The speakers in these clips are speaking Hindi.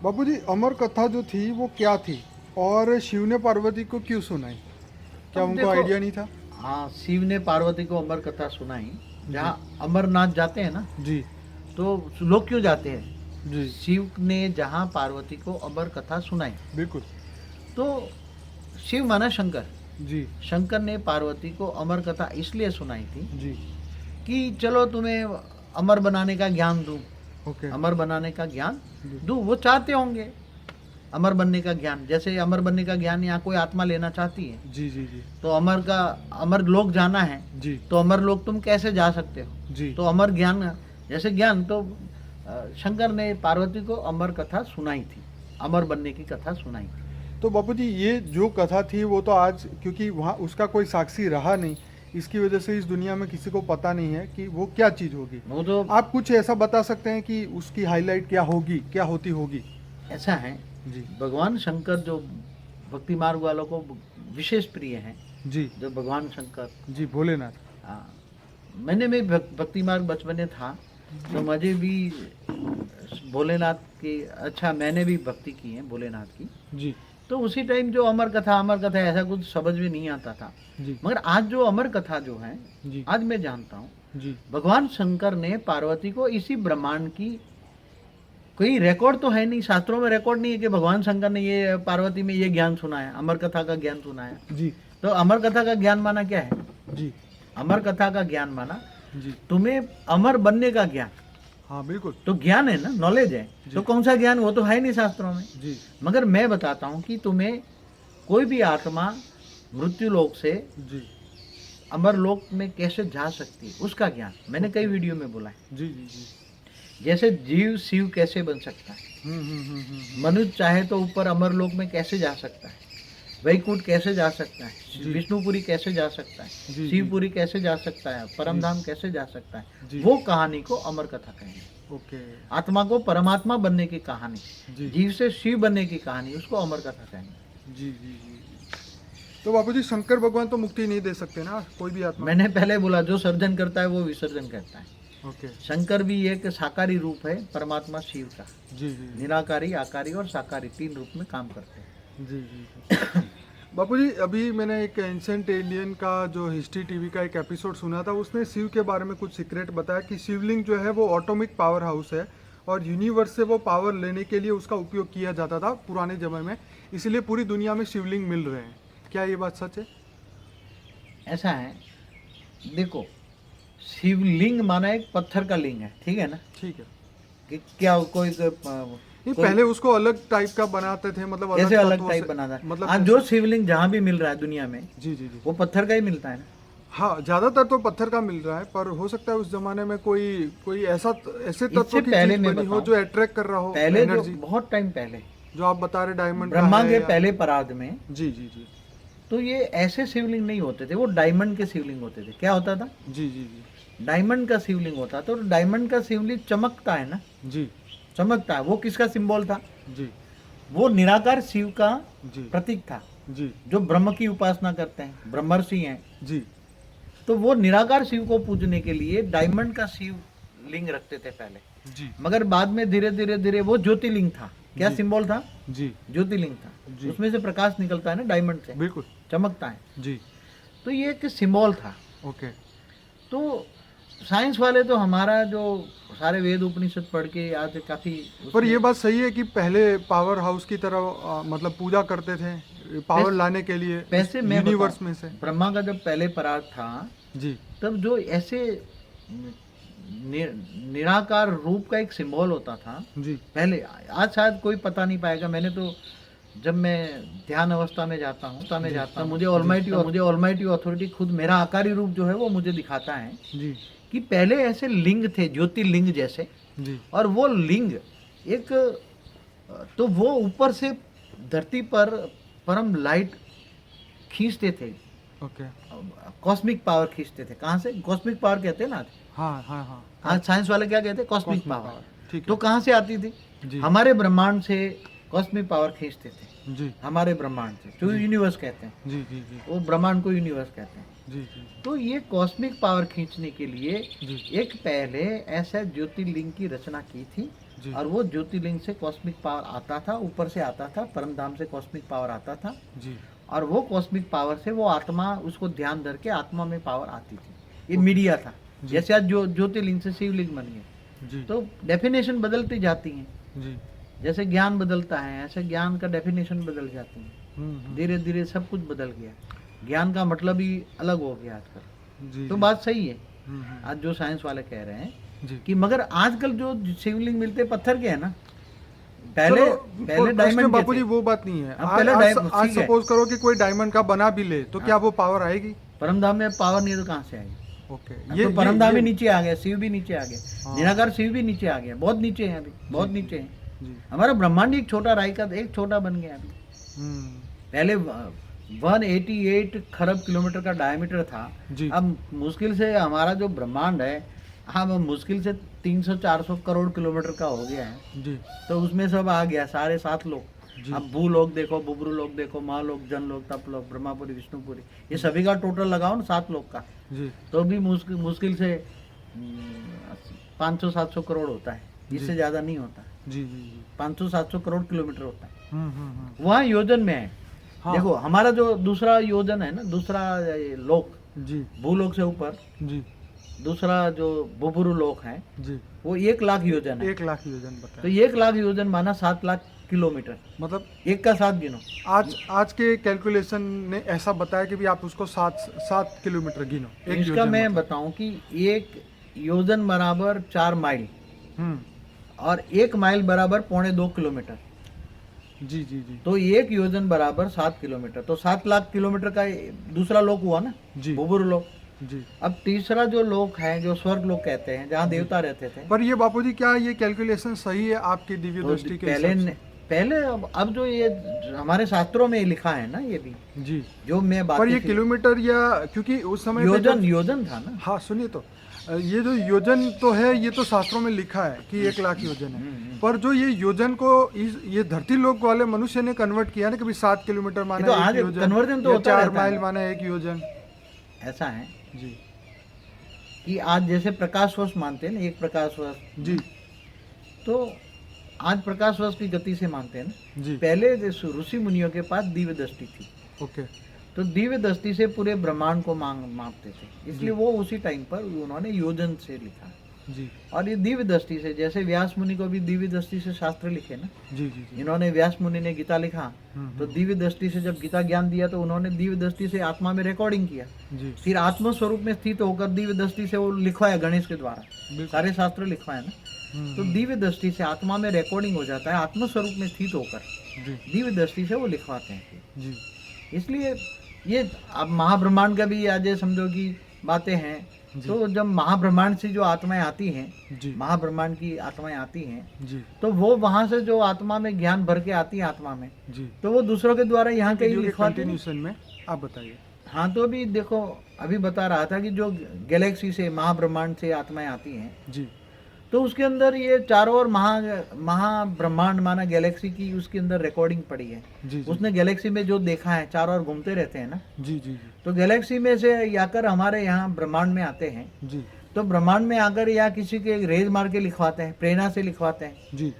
बापूजी, अमर कथा जो थी वो क्या थी और शिव ने पार्वती को क्यों सुनाई? क्या अब उनको देखो, आइडिया नहीं था? हाँ, शिव ने पार्वती को अमर कथा सुनाई। जी। जहाँ अमरनाथ जाते हैं ना, जी। तो लोग क्यों जाते हैं? जी। शिव ने जहाँ पार्वती को अमर कथा सुनाई, बिल्कुल। तो शिव माना शंकर। जी। शंकर ने पार्वती को अमर कथा इसलिए सुनाई थी जी। कि चलो तुम्हें अमर बनाने का ज्ञान दूं, ओके। अमर बनाने का ज्ञान जी। दूं। वो चाहते होंगे अमर बनने का ज्ञान, जैसे अमर बनने का ज्ञान यहाँ कोई आत्मा लेना चाहती है, जी। जी। जी। तो अमर लोक जाना है, जी। तो अमर लोक तुम कैसे जा सकते हो? जी। तो अमर ज्ञान, जैसे ज्ञान, तो शंकर ने पार्वती को अमर कथा सुनाई थी, अमर बनने की कथा सुनाई थी। तो बापूजी, ये जो कथा थी वो तो आज, क्योंकि वहाँ उसका कोई साक्षी रहा नहीं, इसकी वजह से इस दुनिया में किसी को पता नहीं है कि वो क्या चीज़ होगी। वो तो आप कुछ ऐसा बता सकते हैं कि उसकी हाईलाइट क्या होगी, क्या होती होगी? ऐसा है, जी। भगवान शंकर जो भक्ति मार्ग वालों को विशेष प्रिय हैं, जी। जो भगवान शंकर, जी, भोलेनाथ। हाँ, मैंने भी भक्ति मार्ग बचपन में था, तो मुझे भी भोलेनाथ की, अच्छा, मैंने भी भक्ति की है भोलेनाथ की। जी। तो उसी टाइम जो अमर कथा ऐसा कुछ समझ में नहीं आता था। जी। मगर आज जो अमर कथा जो है, जी। आज मैं जानता हूँ, जी। भगवान शंकर ने पार्वती को इसी ब्रह्मांड की, कोई रिकॉर्ड तो है नहीं, शास्त्रों में रिकॉर्ड नहीं है कि भगवान शंकर ने ये पार्वती में ये ज्ञान सुनाया, अमर कथा का ज्ञान सुनाया। जी। तो अमर कथा का ज्ञान माना क्या है? जी। अमर कथा का ज्ञान माना जी। तुम्हें अमर बनने का ज्ञान। हाँ, बिल्कुल। तो ज्ञान है ना, नॉलेज है। जी। तो कौन सा ज्ञान? वो तो है नहीं शास्त्रों में। जी। मगर मैं बताता हूँ कि तुम्हें कोई भी आत्मा मृत्यु लोक से जी। अमर लोक में कैसे जा सकती है, उसका ज्ञान मैंने कई वीडियो में बोला है। जी। जी। जी। जैसे जीव शिव कैसे बन सकता है, मनुष्य चाहे तो ऊपर अमर लोक में कैसे जा सकता है, वैकुंठ कैसे जा सकता है, जी। विष्णुपुरी कैसे जा सकता है, जी। शिवपुरी कैसे जा सकता है, परमधाम कैसे जा सकता है, जी। वो कहानी को अमर कथा कहेंगे। ओके। आत्मा को परमात्मा बनने की कहानी, जी। जीव से शिव बनने की कहानी, उसको अमर कथा कहेंगे। जी। जी। जी। तो बापूजी, शंकर भगवान तो मुक्ति नहीं दे सकते ना कोई भी आत्मा? मैंने पहले बोला, जो सर्जन करता है वो विसर्जन करता है। ओके। शंकर भी एक साकारी रूप है परमात्मा शिव का। जी। जी। निराकारी, आकारी और साकारी, तीन रूप में काम करते हैं। जी। जी। जी। बापूजी, अभी मैंने एक एंशंट एलियन का जो हिस्ट्री टीवी का एक एपिसोड सुना था, उसमें शिव के बारे में कुछ सीक्रेट बताया कि शिवलिंग जो है वो ऑटोमिक पावर हाउस है और यूनिवर्स से वो पावर लेने के लिए उसका उपयोग किया जाता था पुराने समय में, इसलिए पूरी दुनिया में शिवलिंग मिल रहे हैं। क्या ये बात सच है? ऐसा है, देखो, शिवलिंग माना एक पत्थर का लिंग है, ठीक है ना? ठीक है। कि क्या कोई नहीं, पहले उसको अलग टाइप का बनाते थे, मतलब कैसे अलग अलग तत्वों टाइप से, बना था? मतलब आज जो शिवलिंग जहाँ भी मिल रहा है दुनिया में, जी। जी। जी। वो पत्थर का ही मिलता है ना। हाँ, ज्यादातर तो पत्थर का मिल रहा है, पर हो सकता है उस जमाने में कोई कोई ऐसे तत्व इससे की पहले चीज मैं बनी हो बताऊं, जो अट्रैक्ट कर रहा हो पहले जो एनर्जी, बहुत टाइम पहले, जो आप बता रहे डायमंड का ब्रह्मा है के या... पहले परार्ध में, जी। जी। जी। तो ये ऐसे शिवलिंग नहीं होते थे, वो डायमंड के शिवलिंग होते थे। क्या होता था? जी। जी। जी। डायमंड का शिवलिंग होता था, और डायमंड का शिवलिंग चमकता है ना, जी। चमकता है। वो किसका सिंबल था? जी। वो निराकार शिव का जी। प्रतीक था, जी। जो ब्रह्म की उपासना करते हैं, ब्रह्मर्षि हैं। जी। तो वो निराकार शिव को पूजने के लिए डायमंड का शिव लिंग रखते थे पहले। जी। मगर बाद में धीरे धीरे धीरे वो ज्योतिर्लिंग था। क्या जी। सिंबल था? जी। ज्योतिर्लिंग था। जी। उसमें से प्रकाश निकलता है ना, डायमंड से बिल्कुल। चमकता है। जी। तो ये एक सिंबल था। ओके। तो साइंस वाले तो हमारा जो सारे वेद उपनिषद पढ़ के आज काफी पर ये बात सही है कि पहले पावर हाउस की तरह मतलब पूजा करते थे पावर लाने के लिए पैसे मैं यूनिवर्स में से। ब्रह्मा का जब पहले पराग था, जी। तब जो ऐसे निराकार रूप का एक सिंबल होता था जी। पहले, आज शायद कोई पता नहीं पाएगा। मैंने तो जब मैं ध्यान अवस्था में जाता हूँ, मुझे ऑलमाइटी अथॉरिटी खुद मेरा आकारी रूप जो है वो मुझे दिखाता है जी। कि पहले ऐसे लिंग थे, ज्योतिर्लिंग जैसे। जी। और वो लिंग एक, तो वो ऊपर से धरती पर परम लाइट खींचते थे। ओके। कॉस्मिक पावर खींचते थे। कहाँ से? कॉस्मिक पावर कहते हैं ना आज। हाँ हाँ हाँ। आज साइंस वाले क्या कहते हैं? Cosmic power. ठीक है। तो कहाँ से आती थी? जी। हमारे ब्रह्मांड से कॉस्मिक पावर खींचते थे। जी। हमारे ब्रह्मांड से, जो यूनिवर्स कहते हैं। जी। जी। जी। वो ब्रह्मांड को यूनिवर्स कहते हैं। जी। जी। तो ये कॉस्मिक पावर खींचने के लिए जी। एक पहले ऐसा ज्योतिर्लिंग की रचना की थी, जी और वो ज्योतिर्लिंग से कॉस्मिक पावर आता था, ऊपर से आता था, परम धाम से कॉस्मिक पावर आता था, जी और वो कॉस्मिक पावर से वो आत्मा, उसको ध्यान धर के आत्मा में पावर आती थी। ये मीडिया था। जी। जैसे आज जो ज्योतिर्लिंग से शिवलिंग बनी है, जी तो डेफिनेशन बदलती जाती है। जी। जैसे ज्ञान बदलता है, ऐसे ज्ञान का डेफिनेशन बदल जाती है। हम्म। धीरे धीरे सब कुछ बदल गया, ज्ञान का मतलब ही अलग हो गया आजकल। जी तो जी। बात सही है हम्म। आज जो साइंस वाले कह रहे हैं जी। कि, मगर आजकल जो शिवलिंग मिलते पत्थर के हैं ना, पहले चलो, पहले उसमें डायमंड के बापूजी थे। वो बात नहीं है। अब आज पहले आज डायमंड आज ठीक है, सपोज करो कि कोई डायमंड का बना भी ले, तो क्या वो पावर आएगी? परमधाम में पावर नहीं है तो कहाँ से आएगी? ओके, अब तो परमधाम ही नीचे आ गया, शिव भी नीचे आ गया, हाँ। निराकार शिव भी नीचे आ गया, बहुत नीचे है अभी, बहुत जी, नीचे है। जी। हमारा ब्रह्मांड ही एक छोटा राय का एक छोटा बन गया अभी। हम्म। पहले 188 खरब किलोमीटर का डायमीटर था, जी। अब मुश्किल से हमारा जो ब्रह्मांड है, हम मुश्किल से 300-400 करोड़ किलोमीटर का हो गया है। जी तो उसमें सब आ गया, सारे 7 लोग। जी। अब भू लोग देखो, बुबरू लोग देखो, महालोक, जन लोग, तप लोग, ब्रह्मापुरी, विष्णुपुरी, ये सभी का टोटल लगाओ ना 7 लोग का, जी तो भी मुश्किल से 500-700 करोड़ होता है, इससे जी। ज़्यादा नहीं होता। जी जी जी। 500-700 करोड़ किलोमीटर होता है, हम्म। वहाँ योजन में है। हाँ। देखो हमारा जो दूसरा योजन है ना, दूसरा ये लोक, जी भूलोक से ऊपर जी दूसरा जो बुबुरु लोक है, जी। वो 1 लाख योजन है। 1 लाख योजन तो बताए, 1 लाख योजन माना 7 लाख किलोमीटर, मतलब एक का 7 गिनो। आज के कैलकुलेशन ने ऐसा बताया कि भी आप उसको 7 किलोमीटर गिनो एक इसका योजन मैं मतलब। बताऊं कि 1 योजन बराबर 4 माइल, हम्म। और 1 माइल बराबर 2.25 किलोमीटर, जी जी जी तो 1 योजन बराबर 7 किलोमीटर, तो 7 लाख किलोमीटर का दूसरा लोक हुआ ना, जी बुबुरु लोक। जी। अब तीसरा जो लोक है, जो स्वर्ग लोक कहते हैं, जहाँ देवता रहते थे, पर ये बापूजी, क्या ये कैलकुलेशन सही है आपकी दिव्य तो दृष्टि के पहले हिसाब से? पहले अब जो ये हमारे शास्त्रों में लिखा है ना, ये भी जी। जो मैं बात, पर ये किलोमीटर या, क्योंकि उस समय पे योजन योजन था ना। हाँ सुनिए तो, ये जो योजन तो है, ये तो शास्त्रों में लिखा है कि 1 लाख योजन है, पर जो ये योजन को ये धरती लोक वाले मनुष्य ने कन्वर्ट किया ना, कभी 7 किलोमीटर ये माना तो 1 आज योजन, कन्वर्जन तो या होता 4 रहता माइल है। माना 1 योजन। ऐसा है जी कि आज जैसे प्रकाश वर्ष मानते हैं ना, एक प्रकाश वर्ष, जी तो आज प्रकाश वर्ष की गति से मानते हैं ना। जी। पहले ऋषि मुनियों के पास दिव्य दृष्टि थी, ओके। तो दिव्य दृष्टि से पूरे ब्रह्मांड को मापते थे, इसलिए वो उसी टाइम पर उन्होंने योजन से लिखा। जी और ये दिव्य दृष्टि से, जैसे व्यास मुनि को भी दिव्य दृष्टि से शास्त्र लिखे ना, जी जी जी। इन्होंने व्यास मुनि ने गीता लिखा, तो हम्म। दिव्य दृष्टि से जब गीता ज्ञान दिया, तो उन्होंने दिव्य दृष्टि से आत्मा में रिकॉर्डिंग किया, जी फिर आत्म स्वरूप में स्थित होकर दिव्य दृष्टि से वो लिखवाया गणेश के द्वारा, बिल्कुल। सारे शास्त्र लिखवाया ना। तो दिव्य दृष्टि से आत्मा में रिकॉर्डिंग हो जाता है, आत्म स्वरूप में स्थित होकर जी दिव्य दृष्टि से वो लिखवाते हैं। जी इसलिए ये अब महाब्रह्मांड का भी आज ये समझो कि बातें हैं, जी। तो जब महाब्रह्मांड से जो आत्माएं आती हैं, जी महाब्रह्मांड की आत्माएं आती हैं, जी तो वो वहां से जो आत्मा में ज्ञान भर के आती है आत्मा में, जी। तो वो दूसरों के द्वारा यहाँ कहीं वीडियो के लिखवाते हैं। कंटिन्यूशन में आप बताइए। हाँ, तो अभी देखो, अभी बता रहा था कि जो गैलेक्सी से, महाब्रह्मांड से आत्माएं आती हैं, जी तो उसके अंदर ये चारों ओर महाब्रह्मांड माना गैलेक्सी की, उसके अंदर रिकॉर्डिंग पड़ी है। जी जी उसने गैलेक्सी में जो देखा है, चारों ओर घूमते रहते हैं ना, जी जी तो गैलेक्सी में से आकर हमारे यहाँ ब्रह्मांड में आते हैं, जी तो ब्रह्मांड में आकर या किसी के रेज मार के लिखवाते हैं, प्रेरणा से लिखवाते हैं। जी।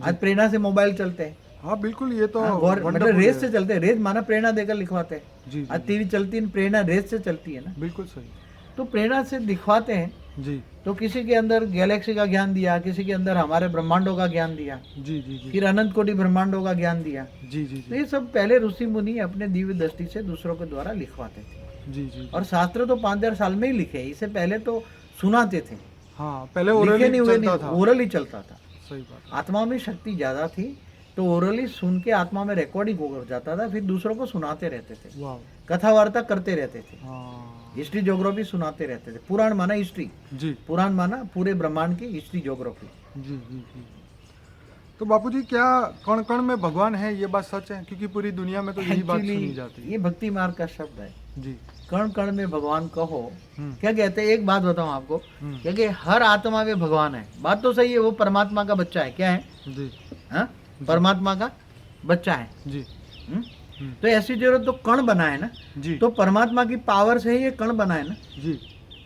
आज प्रेरणा से मोबाइल चलते हैं, हाँ बिल्कुल, ये तो मतलब wonderful रेस है। से चलते हैं, रेज माना प्रेरणा देकर लिखवाते हैं। जी आज जी टीवी चलती है, प्रेरणा रेस से चलती है ना, बिल्कुल सही। तो प्रेरणा से दिखवाते हैं। जी तो किसी के अंदर गैलेक्सी का ज्ञान दिया, किसी के अंदर हमारे ब्रह्मांडों का ज्ञान दिया, जी जी जी फिर अनंत कोटि ब्रह्मांडों का ज्ञान दिया। जी जी तो ये सब पहले ऋषि मुनि अपने दिव्य दृष्टि से दूसरों के द्वारा लिखवाते थे। जी जी। और शास्त्र तो 5000 साल में ही लिखे, इससे पहले तो सुनाते थे, हाँ, पहले लिखे ओरली नहीं हुए, चलता था। ओरल ही चलता था। सही बात। आत्मा में शक्ति ज्यादा थी, तो ओरली सुन के आत्मा में रिकॉर्डिंग हो जाता था, फिर दूसरों को सुनाते रहते थे, वाह। कथा वार्ता करते रहते थे, हाँ हिस्ट्री ज्योग्राफी सुनाते रहते थे। पुराण माना हिस्ट्री, जी पुराण माना पूरे ब्रह्मांड की हिस्ट्री ज्योग्राफी। जी जी जी। तो बापूजी, क्या कण कण में भगवान है, ये बात सच है? क्योंकि पूरी दुनिया में तो यही बात सुनी एक्चुअली जाती है। ये भक्ति मार्ग का शब्द है, जी। कण कण में भगवान कहो। हम्म। क्या कहते हैं, एक बात बताऊं आपको, हम्म। क्योंकि हर आत्मा में भगवान है, बात तो सही है, वो परमात्मा का बच्चा है। क्या है? जी हाँ, परमात्मा का बच्चा है। जी हम्म? तो ऐसी जरूरत तो कण बना है ना, जी तो परमात्मा की पावर से ही ये कण बना है ना। जी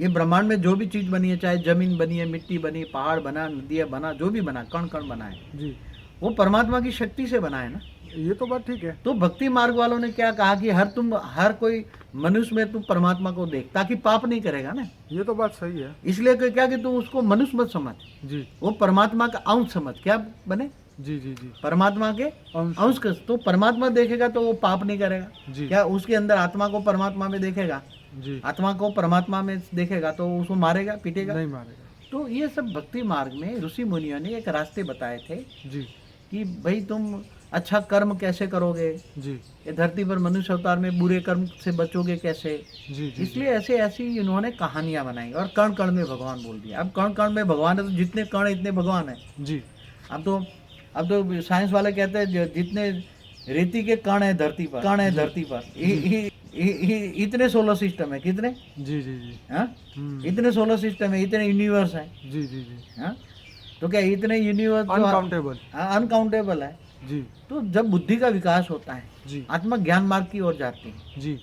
ये ब्रह्मांड में जो भी चीज बनी है, चाहे जमीन बनी है, मिट्टी बनी, पहाड़ बना, नदियाँ बना, जो भी बना, कण कण बना है, जी, वो परमात्मा की शक्ति से बना है ना। ये तो बात ठीक है। तो भक्ति मार्ग वालों ने क्या कहा कि हर कोई मनुष्य में तुम परमात्मा को देख, ताकि पाप नहीं करेगा ना। ये तो बात सही है। इसलिए क्या कि तू उसको मनुष्य मत समझ, जी, वो परमात्मा का अंश समझ। क्या बने? जी, जी, जी, परमात्मा के अंश। अंश का। तो परमात्मा देखेगा तो वो पाप नहीं करेगा। जी, क्या उसके अंदर आत्मा को परमात्मा में देखेगा, जी, आत्मा को परमात्मा में देखेगा तो उसको मारेगा, पीटेगा? नहीं मारेगा। तो ये सब भक्ति मार्ग में ऋषि मुनियों ने एक रास्ते बताए थे जी, कि भाई तुम अच्छा कर्म कैसे करोगे, जी, ये धरती पर मनुष्य अवतार में बुरे कर्म से बचोगे कैसे। जी, जी, इसलिए ऐसे ऐसी इन्होंने कहानियां बनाई और कण कण में भगवान बोल दिया। अब कण कण में भगवान है तो जितने कण है इतने भगवान है। जी, अब तो साइंस वाले कहते हैं जितने रेती के कण है धरती पर, कण है धरती पर, इतने सोलर सिस्टम है। कितने? जी, जी, जी, हाँ, इतने सोलर सिस्टम है, इतने यूनिवर्स है। जी, जी, जी, हाँ, तो क्या इतने यूनिवर्स अनकाउंटेबल। अनकाउंटेबल है। जी, तो जब बुद्धि का विकास होता है, जी, आत्मा ज्ञान मार्ग की ओर जाती है, जी,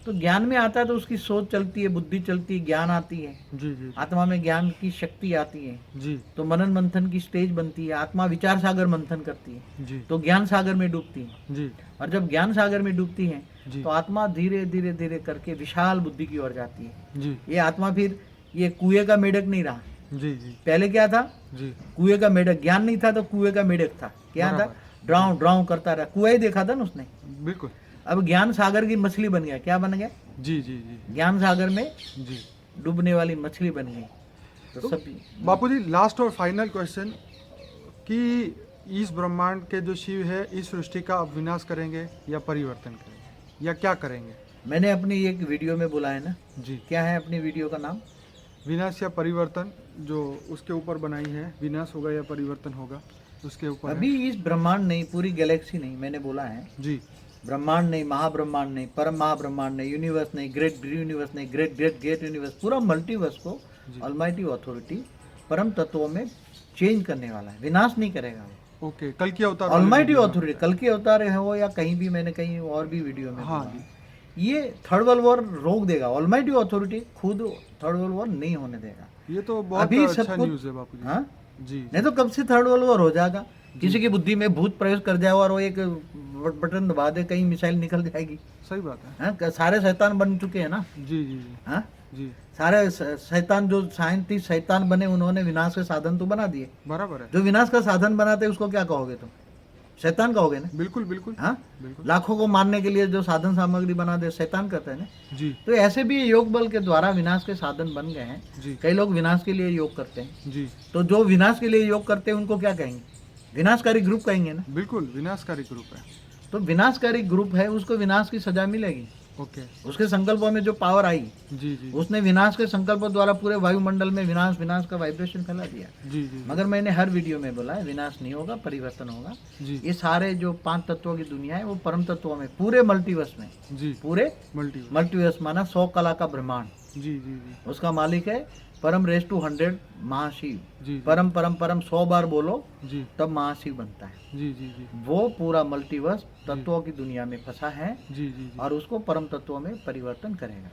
तो ज्ञान में आता है तो उसकी सोच चलती है, बुद्धि चलती है, ज्ञान आती है, जी, जी, आत्मा में ज्ञान की शक्ति आती है, जी, तो मनन मंथन की स्टेज बनती है, आत्मा विचार सागर मंथन करती है, जी, तो ज्ञान सागर में डूबती है। जी, और जब ज्ञान सागर में डूबती है जी, तो आत्मा धीरे धीरे धीरे करके विशाल बुद्धि की ओर जाती है। जी, ये आत्मा फिर ये कुएं का मेढक नहीं रहा। जी, जी, पहले क्या था? जी, कुएं का मेढक। ज्ञान नहीं था तो कुएं का मेढक था। क्या था? बराबर। ड्राउ ड्राउ करता रहा, कुएं ही देखा था ना उसने। बिल्कुल। अब ज्ञान सागर की मछली बन गया। क्या बन गया? जी, जी, जी, ज्ञान सागर में जी। डूबने वाली मछली बन गई। तो तो सब बापूजी, लास्ट और फाइनल क्वेश्चन कि इस ब्रह्मांड के जो शिव है इस सृष्टि का अब विनाश करेंगे या परिवर्तन करेंगे या क्या करेंगे? मैंने अपनी एक वीडियो में बोला है ना। जी, क्या है अपनी वीडियो का नाम? विनाश या परिवर्तन, जो उसके ऊपर बनाई है, विनाश होगा या परिवर्तन होगा उसके ऊपर है। अभी इस ब्रह्मांड नहीं, पूरी गैलेक्सी नहीं, मैंने बोला है जी, ब्रह्मांड नहीं, महाब्रह्मांड नहीं, परम महाब्रह्मांड नहीं, यूनिवर्स नहीं, ग्रेट यूनिवर्स नहीं, ग्रेट ग्रेट ग्रेट यूनिवर्स, पूरा मल्टीवर्स को जी। ऑलमाइटी अथॉरिटी परम तत्वों में चेंज करने वाला है। विनाश नहीं करेगा वो। ओके। कल की अवतार वाली ऑलमाइटी वीडियो में अथॉरिटी कल के अवतार है वो, या कहीं भी मैंने कहीं और भी वीडियो में हाँ बोला। ये थर्ड वर्ल्ड वॉर रोक देगा। ऑलमाइटी अथॉरिटी खुद थर्ड वर्ल्ड वॉर नहीं होने देगा। ये तो बहुत अभी सब अच्छा कुछ- न्यूज़ है बापूजी। हाँ, जी, नहीं तो कब से थर्ड वर्ल्ड वॉर हो जाएगा। किसी की बुद्धि में भूत प्रवेश कर जाए और वो एक बटन दबा दे, कहीं मिसाइल निकल जाएगी। सही बात है। हाँ, सारे शैतान बन चुके हैं ना। जी, जी, जी, हाँ, जी, सारे शैतान, जो साइंटिस्ट शैतान बने, उन्होंने विनाश के साधन तो बना दिए। बराबर है। जो विनाश का साधन बनाते उसको क्या कहोगे तुम? शैतान कहोगे ना। बिल्कुल, बिल्कुल, हाँ, बिल्कुल। लाखों को मारने के लिए जो साधन सामग्री बना दे, शैतान करते हैं ना। जी, तो ऐसे भी योग बल के द्वारा विनाश के साधन बन गए हैं। जी, कई लोग विनाश के लिए योग करते हैं। जी, तो जो विनाश के लिए योग करते हैं उनको क्या कहेंगे? विनाशकारी ग्रुप कहेंगे ना। बिल्कुल विनाशकारी ग्रुप है। तो विनाशकारी ग्रुप है, उसको विनाश की सजा मिलेगी। ओके। उसके संकल्पों में जो पावर आई, जी, जी, उसने विनाश के संकल्पों द्वारा पूरे वायुमंडल में विनाश विनाश का वाइब्रेशन फैला दिया। जी, जी, मगर मैंने हर वीडियो में बोला है विनाश नहीं होगा, परिवर्तन होगा। जी, ये सारे जो 5 तत्वों की दुनिया है वो परम तत्वों में, पूरे मल्टीवर्स में, जी, पूरे मल्टी। मल्टीवर्स माना 100 कला का ब्रह्मांड, जी, जी, जी, उसका मालिक है परम रेस टू 100 महाशिव। जी, परम परम परम 100 बार बोलो जी, तब महाशिव बनता है। जी, जी, जी, वो पूरा मल्टीवर्स तत्वों की दुनिया में फंसा है जी, जी, जी। और उसको परम तत्वों में परिवर्तन करेगा।